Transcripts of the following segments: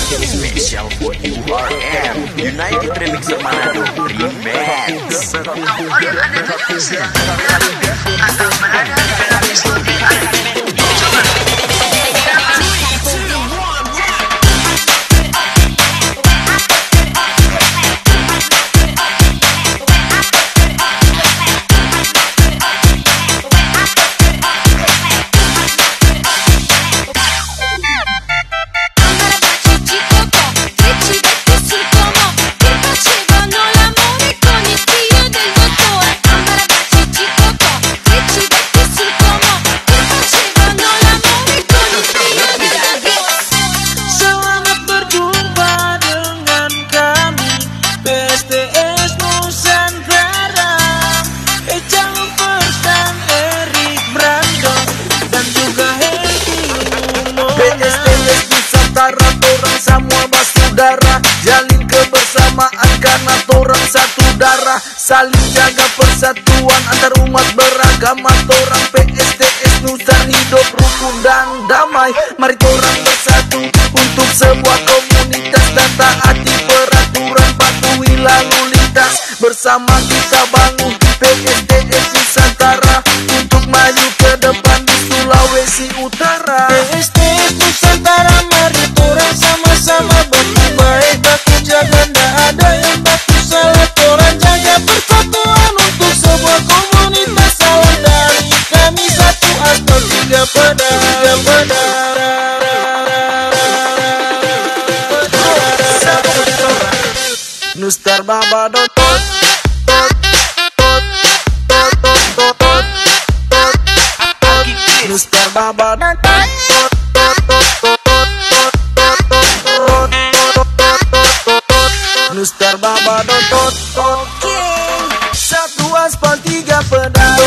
Special for URM United Remix Manado Remix. Audio Anda tersedia atau berada dalam diskusi Torang semua bersaudara, jalin kebersamaan karena torang satu darah. Saling jaga persatuan antar umat beragama. Torang PSTS Nusa hidup rukun dan damai. Mari torang bersatu untuk sebuah komunitas dan taati peraturan, patuhi lalu lintas. Bersama kita bangun PSTS Nusantara untuk maju ke depan di Sulawesi Utara. PSTS Nusantara, mari torang sama-sama baku baik, baku jaga, ndak ada yang baku salah. Torang jaga persatuan untuk sebuah komunitas. Salam dari kami, satu atau tiga pada Nustar Baba dot Nustar Baba Nustar Baba dot satu aspal tiga pedal.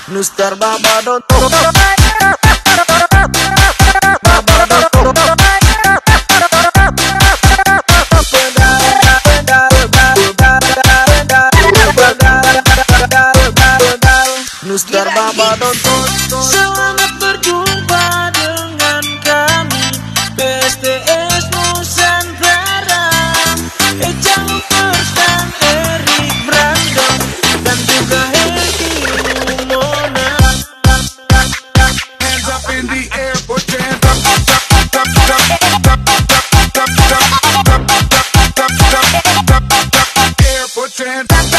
Nustar Baba dot Nustar Baba dot Selamat berjumpa dengan kami PSTS Nusantara, Ejang Perstan, Erik Brandon, dan juga Hedi Mona. Hands up in the air, put your hands up, air, put your hands up.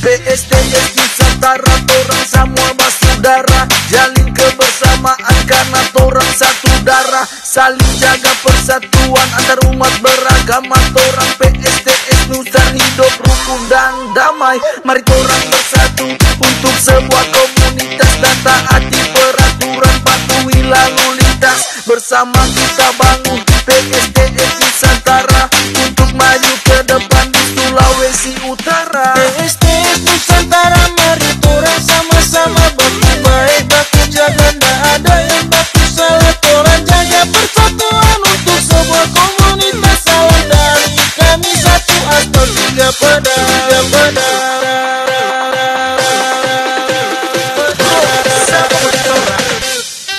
PSTS Nusantara, torang semua bersaudara, jalin kebersamaan karena torang satu darah. Saling jaga persatuan antar umat beragama. Torang PSTS Nusa hidup rukun dan damai. Mari torang bersatu untuk sebuah komunitas dan taati peraturan, patuhi lalu lintas. Bersama kita bangun PSTS Nusantara untuk maju ke depan di Sulawesi Utara. PSTS Nusantara, mari torang sama-sama baku baik, baku jaga, ndak ada yang baku salah. Torang jaga persatuan untuk sebuah komunitas. Salam dari kami, satu atau tiga pada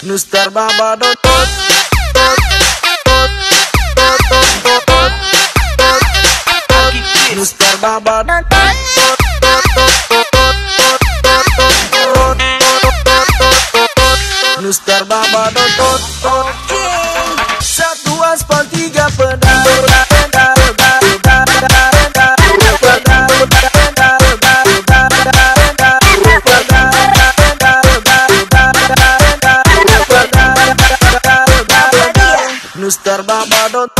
Nustar Baba dot Nustar Baba Nustar Baba dot satu aspal tiga pedal. Nustar Baba dot